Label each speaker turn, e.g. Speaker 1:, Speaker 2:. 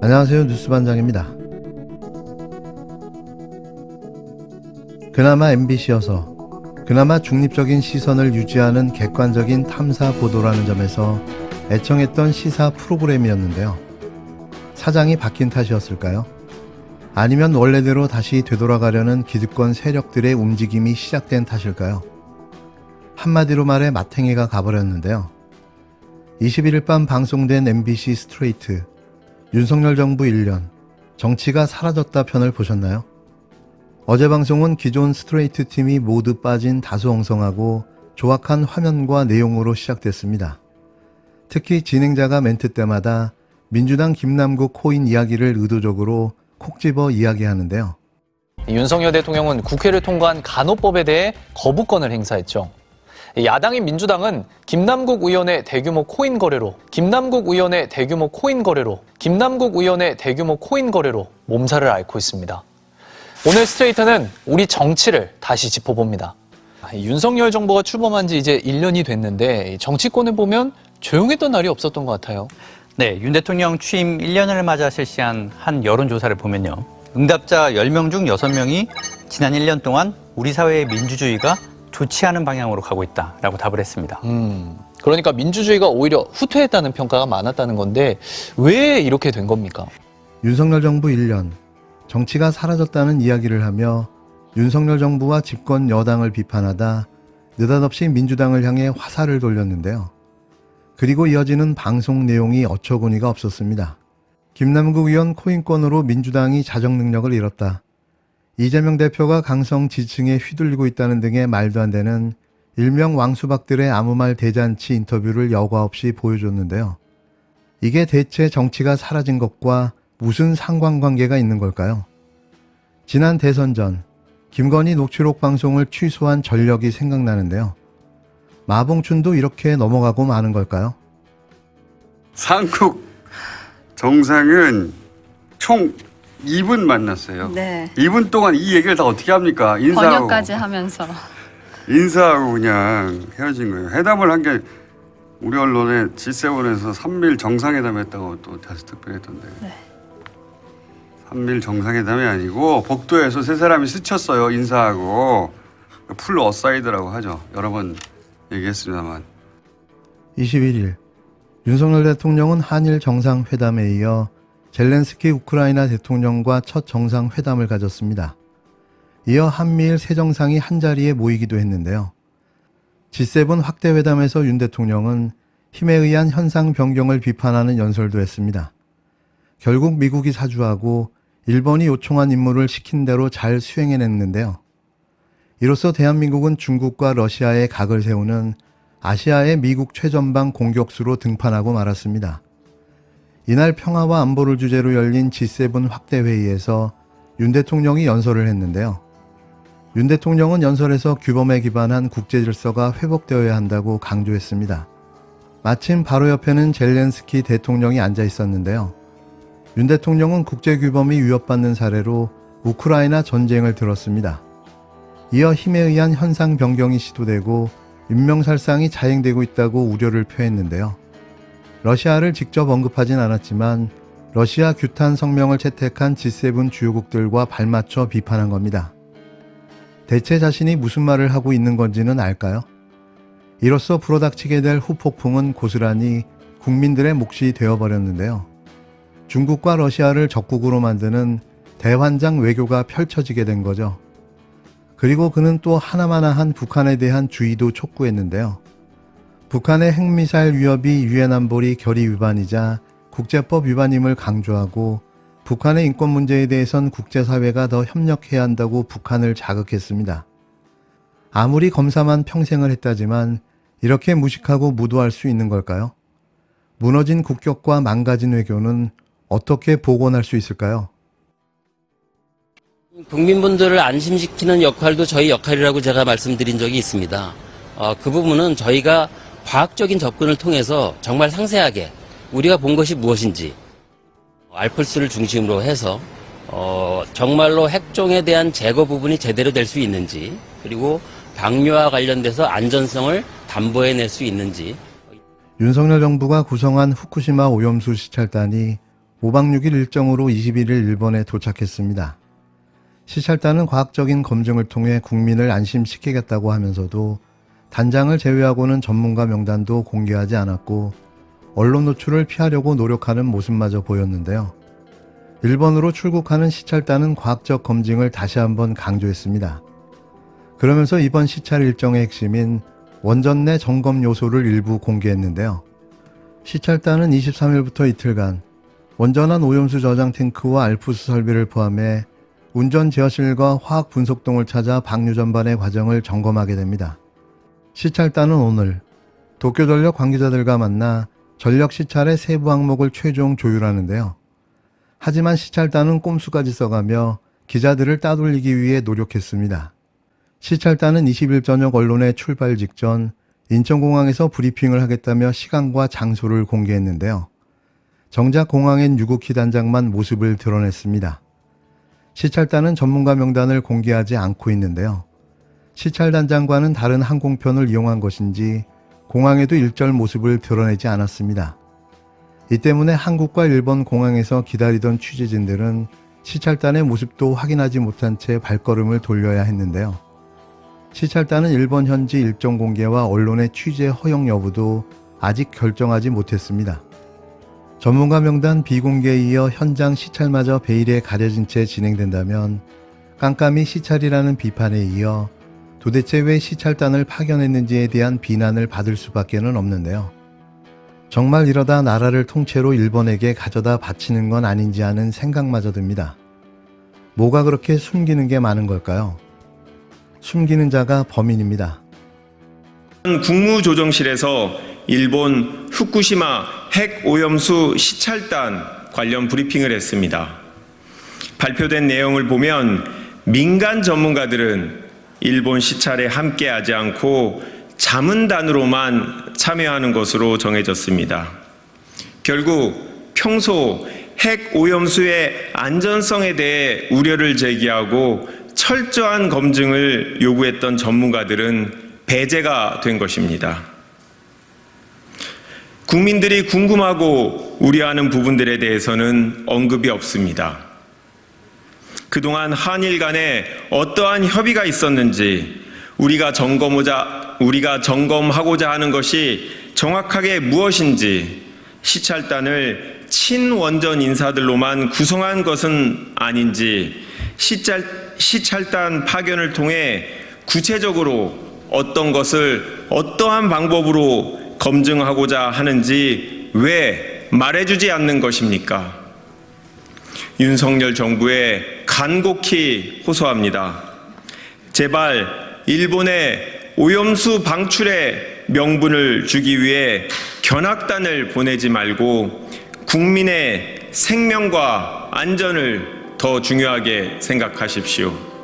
Speaker 1: 안녕하세요. 뉴스반장입니다. 그나마 MBC여서 그나마 중립적인 시선을 유지하는 객관적인 탐사 보도라는 점에서 애청했던 시사 프로그램이었는데요. 사장이 바뀐 탓이었을까요? 아니면 원래대로 다시 되돌아가려는 기득권 세력들의 움직임이 시작된 탓일까요? 한마디로 말해 마탱이가 가버렸는데요. 21일 밤 방송된 MBC 스트레이트 윤석열 정부 1년 정치가 사라졌다 편을 보셨나요? 어제 방송은 기존 스트레이트 팀이 모두 빠진 다소 엉성하고 조악한 화면과 내용으로 시작됐습니다. 특히 진행자가 멘트 때마다 민주당 김남국 코인 이야기를 의도적으로 콕 집어 이야기하는데요.
Speaker 2: 윤석열 대통령은 국회를 통과한 간호법에 대해 거부권을 행사했죠. 야당인 민주당은 김남국 의원의 대규모 코인 거래로 몸살을 앓고 있습니다. 오늘 스트레이트는 우리 정치를 다시 짚어봅니다. 윤석열 정부가 출범한 지 이제 1년이 됐는데 정치권을 보면 조용했던 날이 없었던 것 같아요.
Speaker 3: 네, 윤 대통령 취임 1년을 맞아 실시한 한 여론조사를 보면요. 응답자 10명 중 6명이 지난 1년 동안 우리 사회의 민주주의가 좋지 않은 방향으로 가고 있다라고 답을 했습니다.
Speaker 2: 그러니까 민주주의가 오히려 후퇴했다는 평가가 많았다는 건데 왜 이렇게 된 겁니까?
Speaker 1: 윤석열 정부 1년 정치가 사라졌다는 이야기를 하며 윤석열 정부와 집권 여당을 비판하다 느닷없이 민주당을 향해 화살을 돌렸는데요. 그리고 이어지는 방송 내용이 어처구니가 없었습니다. 김남국 의원 코인권으로 민주당이 자정 능력을 잃었다. 이재명 대표가 강성 지층에 휘둘리고 있다는 등의 말도 안 되는 일명 왕수박들의 아무 말 대잔치 인터뷰를 여과 없이 보여줬는데요. 이게 대체 정치가 사라진 것과 무슨 상관관계가 있는 걸까요? 지난 대선 전 김건희 녹취록 방송을 취소한 전력이 생각나는데요. 마봉춘도 이렇게 넘어가고 마는 걸까요?
Speaker 4: 한국 정상은 총 2분 만났어요.
Speaker 5: 네.
Speaker 4: 2분 동안 이 얘기를 다 어떻게 합니까?
Speaker 5: 번역까지 하면서.
Speaker 4: 인사하고 그냥 헤어진 거예요. 회담을 한 게 우리 언론에 G7에서 3일 정상회담 했다고 또 다시 특별했던데.
Speaker 5: 네.
Speaker 4: 3일 정상회담이 아니고 복도에서 세 사람이 스쳤어요. 인사하고. 풀 어사이드라고 하죠. 여러 번 얘기했습니다만.
Speaker 1: 21일 윤석열 대통령은 한일 정상회담에 이어 젤렌스키 우크라이나 대통령과 첫 정상회담을 가졌습니다. 이어 한미일 세 정상이 한자리에 모이기도 했는데요. G7 확대회담에서 윤 대통령은 힘에 의한 현상 변경을 비판하는 연설도 했습니다. 결국 미국이 사주하고 일본이 요청한 임무를 시킨 대로 잘 수행해냈는데요. 이로써 대한민국은 중국과 러시아에 각을 세우는 아시아의 미국 최전방 공격수로 등판하고 말았습니다. 이날 평화와 안보를 주제로 열린 G7 확대회의에서 윤 대통령이 연설을 했는데요. 윤 대통령은 연설에서 규범에 기반한 국제질서가 회복되어야 한다고 강조했습니다. 마침 바로 옆에는 젤렌스키 대통령이 앉아 있었는데요. 윤 대통령은 국제규범이 위협받는 사례로 우크라이나 전쟁을 들었습니다. 이어 힘에 의한 현상 변경이 시도되고 인명살상이 자행되고 있다고 우려를 표했는데요. 러시아를 직접 언급하진 않았지만 러시아 규탄 성명을 채택한 G7 주요국들과 발맞춰 비판한 겁니다. 대체 자신이 무슨 말을 하고 있는 건지는 알까요? 이로써 불어닥치게 될 후폭풍은 고스란히 국민들의 몫이 되어버렸는데요. 중국과 러시아를 적국으로 만드는 대환장 외교가 펼쳐지게 된 거죠. 그리고 그는 또 하나마나한 북한에 대한 주의도 촉구했는데요. 북한의 핵미사일 위협이 유엔 안보리 결의 위반이자 국제법 위반임을 강조하고 북한의 인권 문제에 대해선 국제사회가 더 협력해야 한다고 북한을 자극했습니다. 아무리 검사만 평생을 했다지만 이렇게 무식하고 무도할 수 있는 걸까요? 무너진 국격과 망가진 외교는 어떻게 복원할 수 있을까요?
Speaker 6: 국민분들을 안심시키는 역할도 저희 역할이라고 제가 말씀드린 적이 있습니다. 그 부분은 저희가 과학적인 접근을 통해서 정말 상세하게 우리가 본 것이 무엇인지 알플스를 중심으로 해서 정말로 핵종에 대한 제거 부분이 제대로 될 수 있는지, 그리고 방류와 관련돼서 안전성을 담보해낼 수 있는지.
Speaker 1: 윤석열 정부가 구성한 후쿠시마 오염수 시찰단이 5박 6일 일정으로 21일 일본에 도착했습니다. 시찰단은 과학적인 검증을 통해 국민을 안심시키겠다고 하면서도 단장을 제외하고는 전문가 명단도 공개하지 않았고 언론 노출을 피하려고 노력하는 모습마저 보였는데요. 일본으로 출국하는 시찰단은 과학적 검증을 다시 한번 강조했습니다. 그러면서 이번 시찰 일정의 핵심인 원전 내 점검 요소를 일부 공개했는데요. 시찰단은 23일부터 이틀간 원전 안 오염수 저장 탱크와 알프스 설비를 포함해 운전 제어실과 화학 분석동을 찾아 방류 전반의 과정을 점검하게 됩니다. 시찰단은 오늘 도쿄전력 관계자들과 만나 전력 시찰의 세부 항목을 최종 조율하는데요. 하지만 시찰단은 꼼수까지 써가며 기자들을 따돌리기 위해 노력했습니다. 시찰단은 20일 저녁 언론에 출발 직전 인천공항에서 브리핑을 하겠다며 시간과 장소를 공개했는데요. 정작 공항엔 유국희 단장만 모습을 드러냈습니다. 시찰단은 전문가 명단을 공개하지 않고 있는데요. 시찰단장과는 다른 항공편을 이용한 것인지 공항에도 일절 모습을 드러내지 않았습니다. 이 때문에 한국과 일본 공항에서 기다리던 취재진들은 시찰단의 모습도 확인하지 못한 채 발걸음을 돌려야 했는데요. 시찰단은 일본 현지 일정 공개와 언론의 취재 허용 여부도 아직 결정하지 못했습니다. 전문가 명단 비공개에 이어 현장 시찰마저 베일에 가려진 채 진행된다면 깜깜이 시찰이라는 비판에 이어 도대체 왜 시찰단을 파견했는지에 대한 비난을 받을 수밖에는 없는데요. 정말 이러다 나라를 통째로 일본에게 가져다 바치는 건 아닌지 하는 생각마저 듭니다. 뭐가 그렇게 숨기는 게 많은 걸까요? 숨기는 자가 범인입니다.
Speaker 5: 국무조정실에서 일본 후쿠시마 핵 오염수 시찰단 관련 브리핑을 했습니다. 발표된 내용을 보면 민간 전문가들은 일본 시찰에 함께하지 않고 자문단으로만 참여하는 것으로 정해졌습니다. 결국 평소 핵 오염수의 안전성에 대해 우려를 제기하고 철저한 검증을 요구했던 전문가들은 배제가 된 것입니다. 국민들이 궁금하고 우려하는 부분들에 대해서는 언급이 없습니다. 그동안 한일 간에 어떠한 협의가 있었는지 우리가 점검하고자 하는 것이 정확하게 무엇인지 시찰단을 친원전 인사들로만 구성한 것은 아닌지 시찰단 파견을 통해 구체적으로 어떤 것을 어떠한 방법으로 검증하고자 하는지 왜 말해주지 않는 것입니까? 윤석열 정부에 간곡히 호소합니다. 제발 일본에 오염수 방출의 명분을 주기 위해 견학단을 보내지 말고 국민의 생명과 안전을 더 중요하게 생각하십시오.